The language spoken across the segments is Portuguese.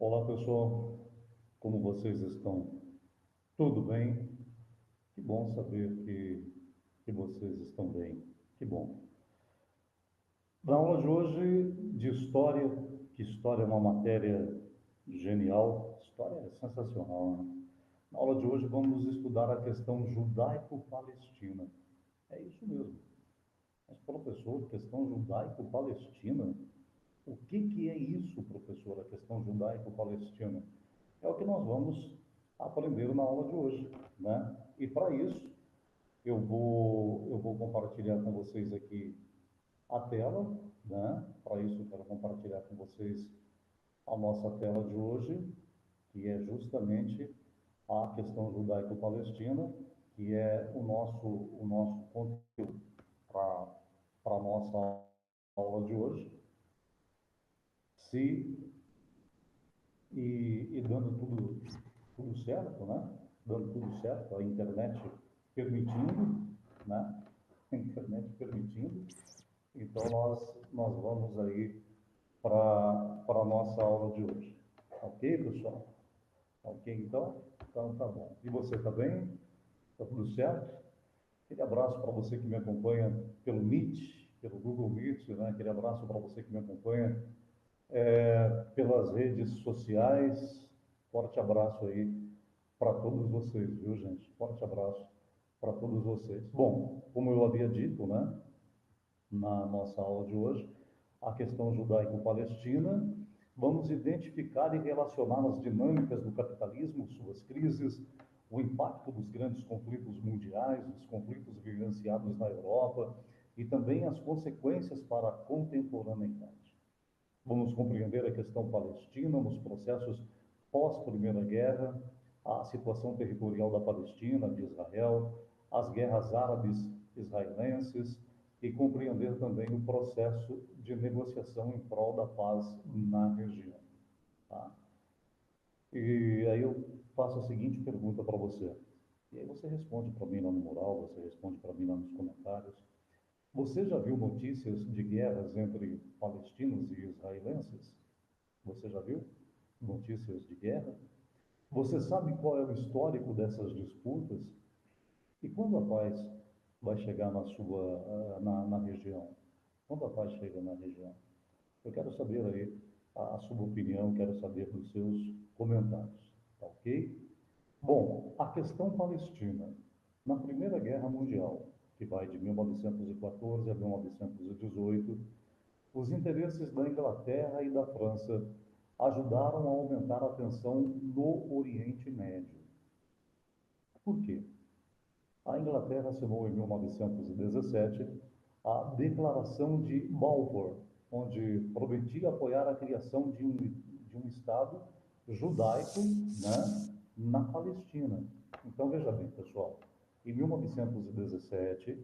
Olá pessoal, como vocês estão? Tudo bem? Que bom saber que vocês estão bem. Que bom. Na aula de hoje de história, que história é uma matéria genial, história é sensacional, né? Na aula de hoje vamos estudar a questão judaico-palestina. É isso mesmo. Mas professor, questão judaico-palestina? O que é isso, professor, a questão judaico-palestina? É o que nós vamos aprender na aula de hoje, né? E para isso, eu vou compartilhar com vocês aqui a tela, né? Para isso, eu quero compartilhar com vocês a nossa tela de hoje, que é justamente a questão judaico-palestina, que é o nosso conteúdo para a nossa aula de hoje. Se e dando tudo certo, né? Dando tudo certo, a internet permitindo, né? A internet permitindo. Então, nós vamos aí para a nossa aula de hoje. Ok, pessoal? Ok, então? Então, tá bom. E você, tá bem? Tá tudo certo? Aquele abraço para você que me acompanha pelo Meet, pelo Google Meet, né? Aquele abraço para você que me acompanha pelas redes sociais. Forte abraço aí para todos vocês, viu, gente? Forte abraço para todos vocês. Bom, como eu havia dito, né, na nossa aula de hoje, a questão judaico-palestina, vamos identificar e relacionar as dinâmicas do capitalismo, suas crises, o impacto dos grandes conflitos mundiais, os conflitos vivenciados na Europa e também as consequências para a contemporaneidade. Vamos compreender a questão palestina nos processos pós-Primeira Guerra, a situação territorial da Palestina, de Israel, as guerras árabes israelenses e compreender também o processo de negociação em prol da paz na região. Tá? E aí eu faço a seguinte pergunta para você. E aí você responde para mim lá no mural, você responde para mim lá nos comentários. Você já viu notícias de guerras entre palestinos e israelenses? Você já viu notícias de guerra? Você sabe qual é o histórico dessas disputas? E quando a paz vai chegar na região? Quando a paz chega na região? Eu quero saber aí a sua opinião, quero saber dos seus comentários, tá ok? Bom, a questão palestina. Na Primeira Guerra Mundial, que vai de 1914 a 1918, os interesses da Inglaterra e da França ajudaram a aumentar a tensão no Oriente Médio. Por quê? A Inglaterra assinou em 1917 a Declaração de Balfour, onde prometia apoiar a criação de um Estado judaico, né, na Palestina. Então, veja bem, pessoal, em 1917,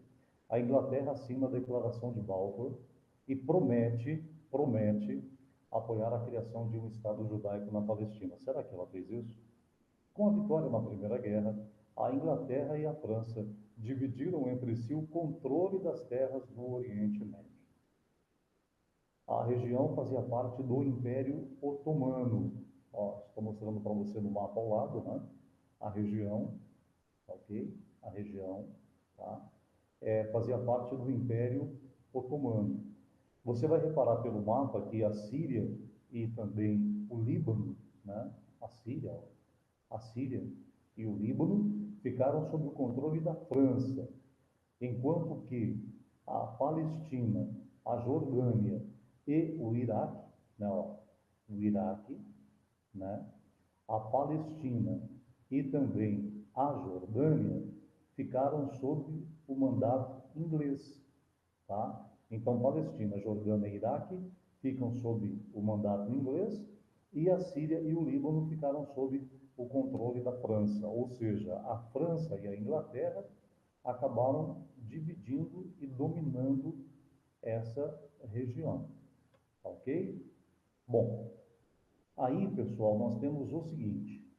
a Inglaterra assina a Declaração de Balfour e promete apoiar a criação de um Estado judaico na Palestina. Será que ela fez isso? Com a vitória na Primeira Guerra, a Inglaterra e a França dividiram entre si o controle das terras no Oriente Médio. A região fazia parte do Império Otomano. Ó, estou mostrando para você no mapa ao lado, né? A região, ok? A região, tá? Fazia parte do Império Otomano. Você vai reparar pelo mapa que a Síria e também o Líbano, né? A Síria e o Líbano ficaram sob o controle da França, enquanto que a Palestina, a Jordânia e o Iraque, não, o Iraque, né, a Palestina e também a Jordânia ficaram sob o mandato inglês, tá? Então, Palestina, Jordânia e Iraque ficam sob o mandato inglês e a Síria e o Líbano ficaram sob o controle da França, ou seja, a França e a Inglaterra acabaram dividindo e dominando essa região, ok? Bom, aí, pessoal, nós temos o seguinte,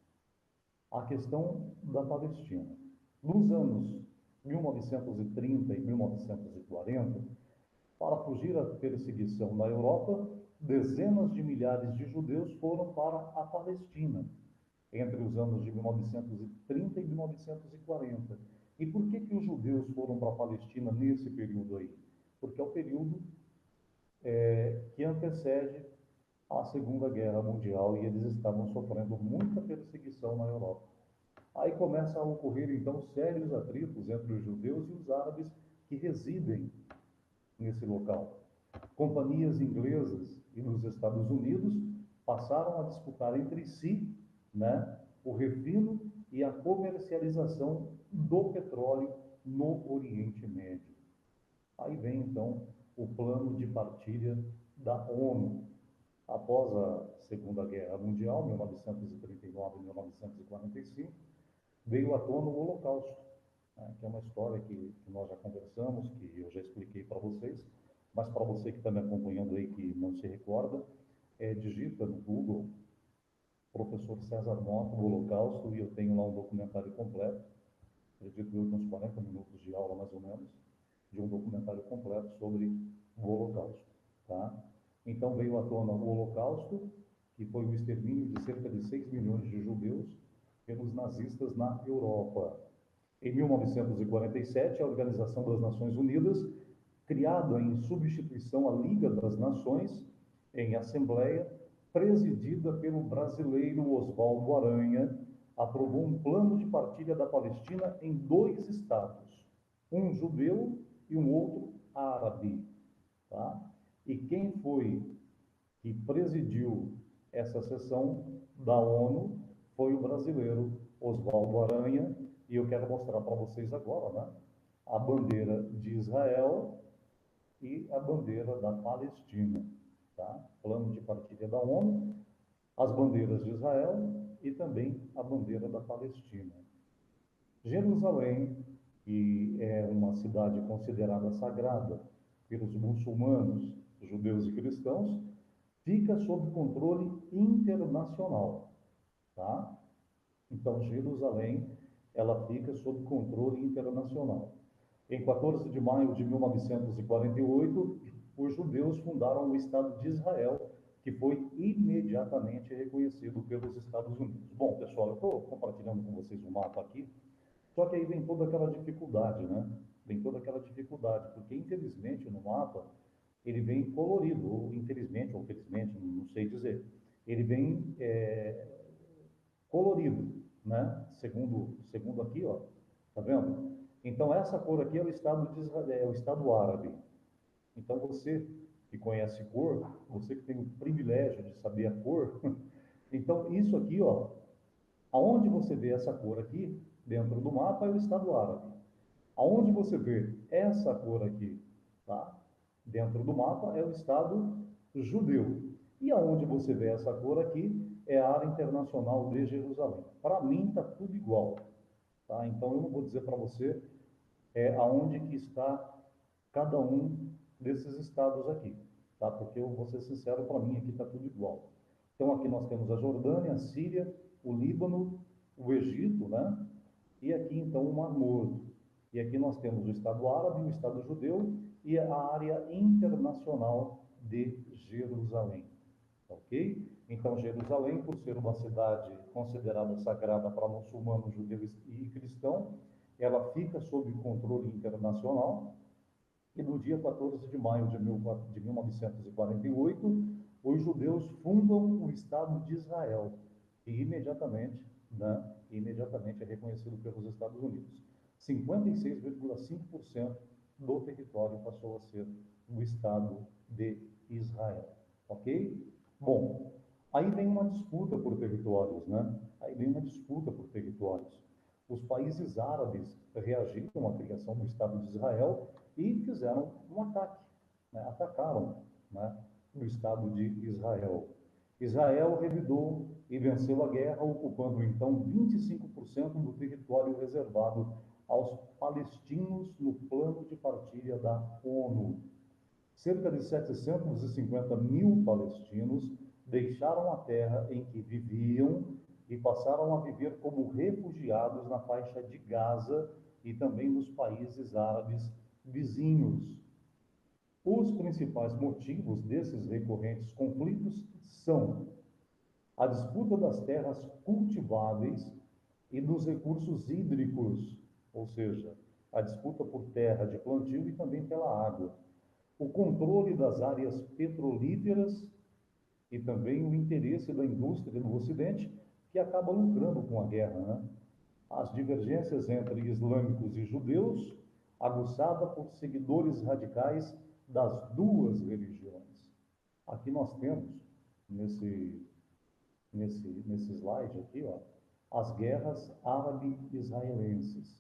a questão da Palestina. Nos anos 1930 e 1940, Para fugir à perseguição na Europa, dezenas de milhares de judeus foram para a Palestina, entre os anos de 1930 e 1940. E por que que os judeus foram para a Palestina nesse período aí? Porque é o período que antecede a Segunda Guerra Mundial e eles estavam sofrendo muita perseguição na Europa. Aí começa a ocorrer, então, sérios atritos entre os judeus e os árabes que residem nesse local. Companhias inglesas e dos Estados Unidos passaram a disputar entre si, né, o refino e a comercialização do petróleo no Oriente Médio. Aí vem, então, o plano de partilha da ONU. Após a Segunda Guerra Mundial, 1939 e 1945, veio à tona o Holocausto, né, que é uma história que nós já conversamos, que eu já expliquei para vocês, mas para você que está me acompanhando aí que não se recorda, digita no Google Professor César Mota, o Holocausto, e eu tenho lá um documentário completo, acredito eu, uns 40 minutos de aula mais ou menos, de um documentário completo sobre o Holocausto. Tá? Então veio à tona o Holocausto, que foi o extermínio de cerca de 6 milhões de judeus pelos nazistas na Europa. Em 1947, a Organização das Nações Unidas, criada em substituição à Liga das Nações, em assembleia, presidida pelo brasileiro Oswaldo Aranha, aprovou um plano de partilha da Palestina em 2 estados, um judeu e um outro árabe. Tá? E quem foi que presidiu essa sessão da ONU foi o brasileiro Oswaldo Aranha, e eu quero mostrar para vocês agora, né, a bandeira de Israel e a bandeira da Palestina. Tá? Plano de partilha da ONU, as bandeiras de Israel e também a bandeira da Palestina. Jerusalém, que é uma cidade considerada sagrada pelos muçulmanos, judeus e cristãos, fica sob controle internacional, tá? Então, Jerusalém, ela fica sob controle internacional. Em 14 de maio de 1948, os judeus fundaram o Estado de Israel, que foi imediatamente reconhecido pelos Estados Unidos. Bom, pessoal, eu estou compartilhando com vocês um mapa aqui, só que aí vem toda aquela dificuldade, né? Vem toda aquela dificuldade, porque infelizmente no mapa ele vem colorido, ou infelizmente, ou felizmente, não sei dizer. Ele vem colorido, né? Segundo aqui, ó, tá vendo? Então essa cor aqui é o estado de Israel, é o estado árabe. Então você que conhece cor, você que tem o privilégio de saber a cor, então isso aqui, ó, aonde você vê essa cor aqui dentro do mapa é o estado árabe. Aonde você vê essa cor aqui, tá? Dentro do mapa é o estado judeu. E aonde você vê essa cor aqui é a área internacional de Jerusalém. Para mim está tudo igual, tá? Então eu não vou dizer para você aonde que está cada um desses estados aqui, tá? Porque eu vou ser sincero, para mim aqui está tudo igual. Então aqui nós temos a Jordânia, a Síria, o Líbano, o Egito, né? E aqui então o Mar Morto. E aqui nós temos o Estado Árabe, o Estado Judeu e a área internacional de Jerusalém. Ok? Então, Jerusalém, por ser uma cidade considerada sagrada para muçulmanos, judeus e cristãos, ela fica sob controle internacional. E no dia 14 de maio de 1948, os judeus fundam o Estado de Israel, e imediatamente é reconhecido pelos Estados Unidos. 56,5% do território passou a ser o Estado de Israel. Ok? Bom, aí vem uma disputa por territórios, né? Aí vem uma disputa por territórios. Os países árabes reagiram à criação do Estado de Israel e fizeram um ataque, né? Atacaram, né, o Estado de Israel. Israel revidou e venceu a guerra, ocupando então 25% do território reservado aos palestinos no plano de partilha da ONU. Cerca de 750 mil palestinos deixaram a terra em que viviam e passaram a viver como refugiados na faixa de Gaza e também nos países árabes vizinhos. Os principais motivos desses recorrentes conflitos são a disputa das terras cultiváveis e dos recursos hídricos, ou seja, a disputa por terra de plantio e também pela água, o controle das áreas petrolíferas e também o interesse da indústria no Ocidente, que acaba lucrando com a guerra, né? As divergências entre islâmicos e judeus, aguçada por seguidores radicais das duas religiões. Aqui nós temos, nesse, nesse slide aqui, ó, as guerras árabe-israelenses.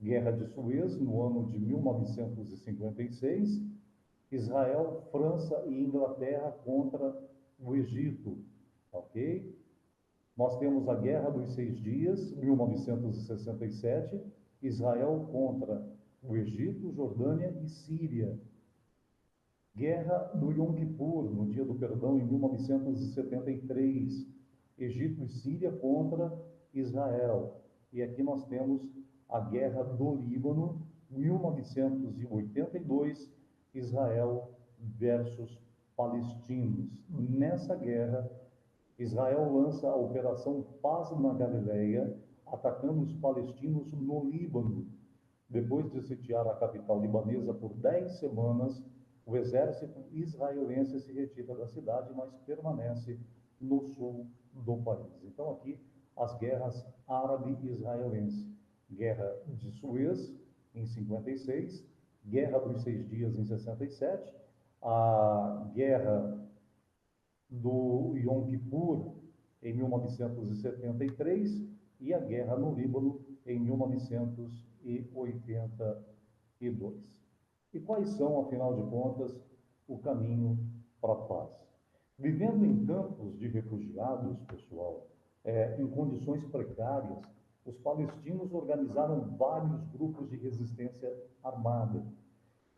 Guerra de Suez, no ano de 1956, Israel, França e Inglaterra contra o Egito, ok? Nós temos a Guerra dos Seis Dias, 1967, Israel contra o Egito, Jordânia e Síria. Guerra do Yom Kippur, no Dia do Perdão, em 1973, Egito e Síria contra Israel. E aqui nós temos a Guerra do Líbano, 1982, Israel versus palestinos. Nessa guerra, Israel lança a Operação Paz na Galileia, atacando os palestinos no Líbano. Depois de sitiar a capital libanesa por 10 semanas, o exército israelense se retira da cidade, mas permanece no sul do país. Então, aqui, as guerras árabe-israelense. Guerra de Suez, em 56, Guerra dos Seis Dias, em 67, a Guerra do Yom Kippur, em 1973, e a Guerra no Líbano, em 1982. E quais são, afinal de contas, o caminho para a paz? Vivendo em campos de refugiados, pessoal, em condições precárias, os palestinos organizaram vários grupos de resistência armada.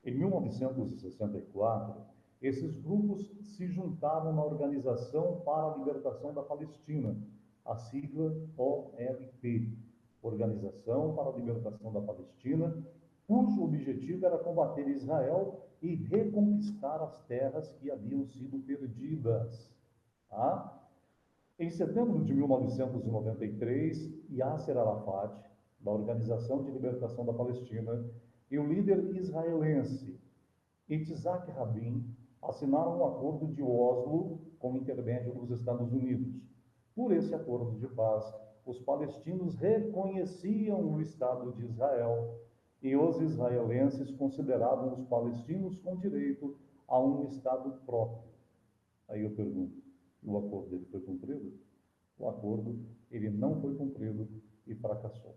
Em 1964, esses grupos se juntaram na Organização para a Libertação da Palestina, a sigla OLP, Organização para a Libertação da Palestina, cujo objetivo era combater Israel e reconquistar as terras que haviam sido perdidas. Tá? Em setembro de 1993, Yasser Arafat, da Organização de Libertação da Palestina, e o líder israelense Yitzhak Rabin assinaram um acordo de Oslo com intermédio dos Estados Unidos. Por esse acordo de paz, os palestinos reconheciam o Estado de Israel e os israelenses consideravam os palestinos com direito a um Estado próprio. Aí eu pergunto, o acordo dele foi cumprido? O acordo, ele não foi cumprido e fracassou.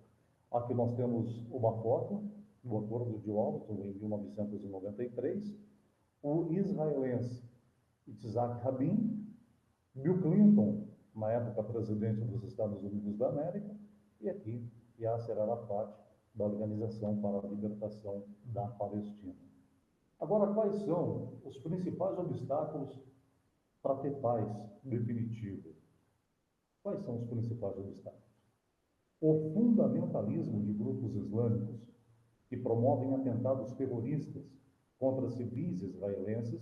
Aqui nós temos uma foto do acordo de Oslo, em 1993, o israelense Yitzhak Rabin, Bill Clinton, na época presidente dos Estados Unidos da América, e aqui Yasser Arafat, da Organização para a Libertação da Palestina. Agora, quais são os principais obstáculos para ter paz definitiva? Quais são os principais obstáculos? O fundamentalismo de grupos islâmicos que promovem atentados terroristas contra civis israelenses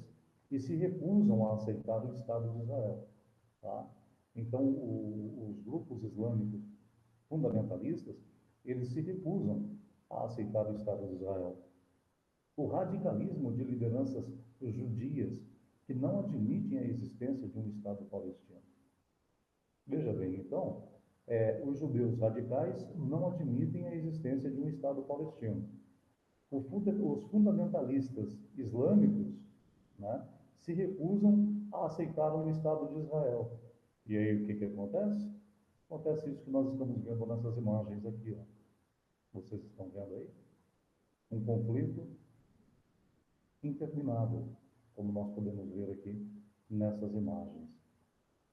e se recusam a aceitar o Estado de Israel. Tá? Então, os grupos islâmicos fundamentalistas, eles se recusam a aceitar o Estado de Israel. O radicalismo de lideranças judias que não admitem a existência de um Estado palestino. Veja bem, então, os judeus radicais não admitem a existência de um Estado palestino. Os fundamentalistas islâmicos, né, se recusam a aceitar o Estado de Israel. E aí o que acontece? Acontece isso que nós estamos vendo nessas imagens aqui. Ó. Vocês estão vendo aí? Um conflito interminável, como nós podemos ver aqui nessas imagens.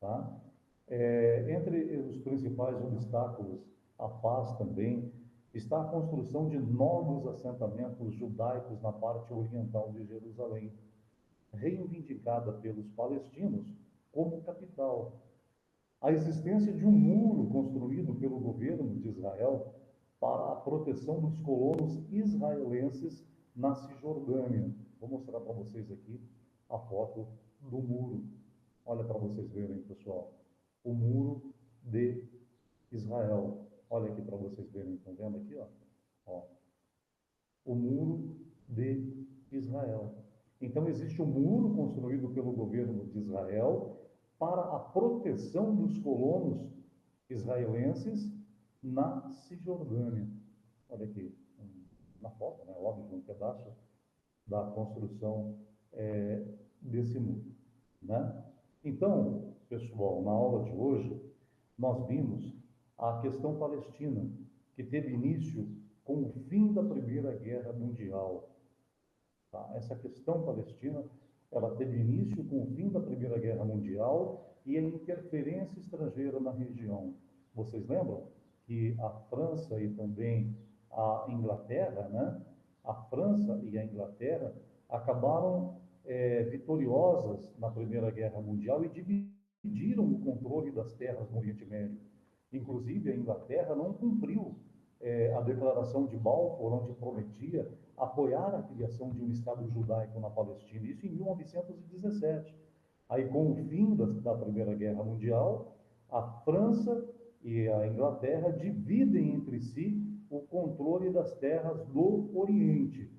Tá? Entre os principais obstáculos à paz também está a construção de novos assentamentos judaicos na parte oriental de Jerusalém, reivindicada pelos palestinos como capital. A existência de um muro construído pelo governo de Israel para a proteção dos colonos israelenses na Cisjordânia. Vou mostrar para vocês aqui a foto do muro. Olha para vocês verem, pessoal. O muro de Israel. Olha aqui para vocês verem. Estão vendo aqui, ó? Ó. O muro de Israel. Então, existe um muro construído pelo governo de Israel para a proteção dos colonos israelenses na Cisjordânia. Olha aqui, na foto, né? Óbvio, um pedaço da construção desse muro, né? Então, pessoal, na aula de hoje, nós vimos a questão palestina, que teve início com o fim da Primeira Guerra Mundial. Tá? Essa questão palestina, ela teve início com o fim da Primeira Guerra Mundial e a interferência estrangeira na região. Vocês lembram que a França e também a Inglaterra, né? A França e a Inglaterra acabaram vitoriosas na Primeira Guerra Mundial e dividiram o controle das terras no Oriente Médio. Inclusive, a Inglaterra não cumpriu a Declaração de Balfour, onde prometia apoiar a criação de um Estado judaico na Palestina, isso em 1917. Aí, com o fim da Primeira Guerra Mundial, a França e a Inglaterra dividem entre si o controle das terras do Oriente.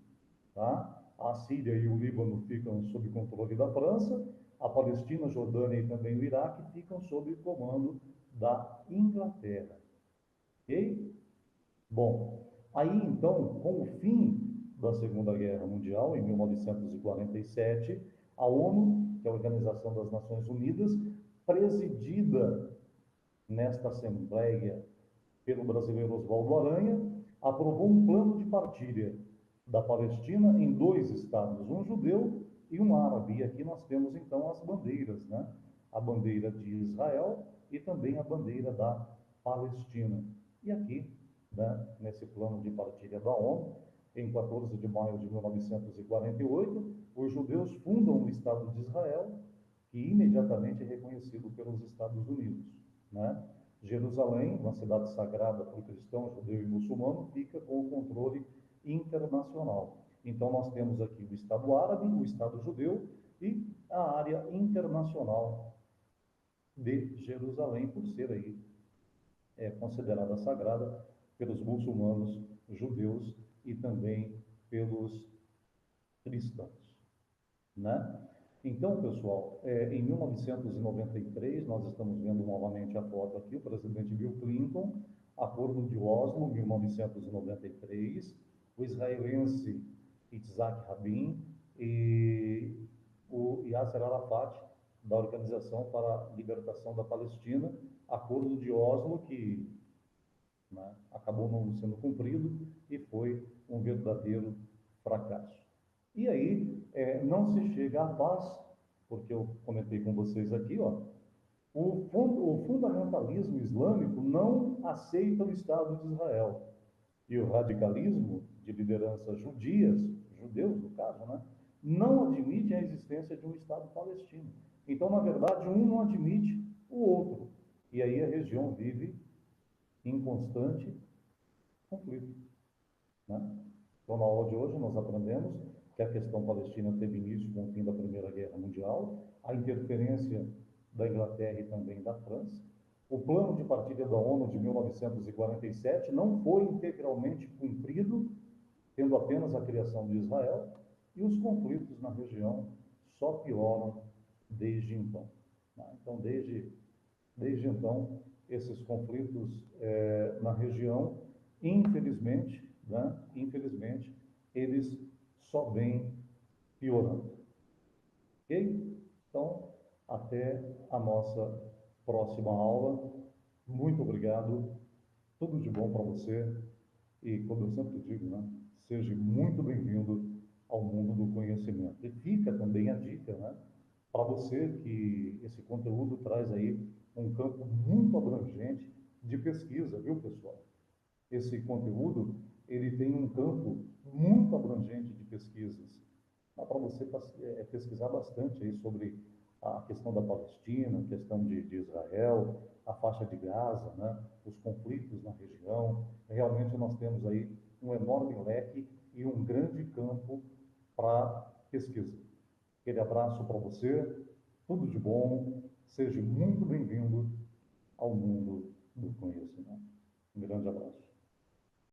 Tá? A Síria e o Líbano ficam sob controle da França, a Palestina, a Jordânia e também o Iraque ficam sob comando da Inglaterra. Ok? Bom, aí então, com o fim da Segunda Guerra Mundial, em 1947, a ONU, que é a Organização das Nações Unidas, presidida nesta Assembleia pelo brasileiro Oswaldo Aranha, aprovou um plano de partilha da Palestina em 2 estados, um judeu e um árabe. E aqui nós temos então as bandeiras, né? A bandeira de Israel e também a bandeira da Palestina. E aqui, né, nesse plano de partilha da ONU, em 14 de maio de 1948, os judeus fundam o Estado de Israel, que imediatamente é reconhecido pelos Estados Unidos, né? Jerusalém, uma cidade sagrada para o cristão, judeu e muçulmano, fica com o controle internacional. Então, nós temos aqui o Estado árabe, o Estado judeu e a área internacional de Jerusalém, por ser aí considerada sagrada pelos muçulmanos, judeus e também pelos cristãos, né? Então, pessoal, em 1993, nós estamos vendo novamente a foto aqui, o presidente Bill Clinton, Acordo de Oslo, 1993, o israelense Yitzhak Rabin e o Yasser Arafat, da Organização para a Libertação da Palestina, Acordo de Oslo, que, né, acabou não sendo cumprido e foi um verdadeiro fracasso. E aí, não se chega à paz, porque eu comentei com vocês aqui, ó, o fundamentalismo islâmico não aceita o Estado de Israel. E o radicalismo de lideranças judias, judeus no caso, né, não admite a existência de um Estado palestino. Então, na verdade, um não admite o outro. E aí a região vive em constante conflito, né? Então, na aula de hoje, nós aprendemos que a questão palestina teve início com o fim da Primeira Guerra Mundial, a interferência da Inglaterra e também da França. O plano de partilha da ONU de 1947 não foi integralmente cumprido, tendo apenas a criação de Israel, e os conflitos na região só pioram desde então. Então, desde então, esses conflitos na região, infelizmente, né, infelizmente, eles só vêm piorando. Ok? Então, até a nossa próxima aula. Muito obrigado. Tudo de bom para você. E, como eu sempre digo, né, seja muito bem-vindo ao mundo do conhecimento. E fica também a dica, né, para você que esse conteúdo traz aí um campo muito abrangente de pesquisa, viu, pessoal? Esse conteúdo, ele tem um campo muito abrangente de pesquisas. Dá para você pesquisar bastante aí sobre a questão da Palestina, a questão de Israel, a faixa de Gaza, né? Os conflitos na região. Realmente nós temos aí um enorme leque e um grande campo para pesquisa. Aquele abraço para você, tudo de bom, seja muito bem-vindo ao mundo do conhecimento. Um grande abraço.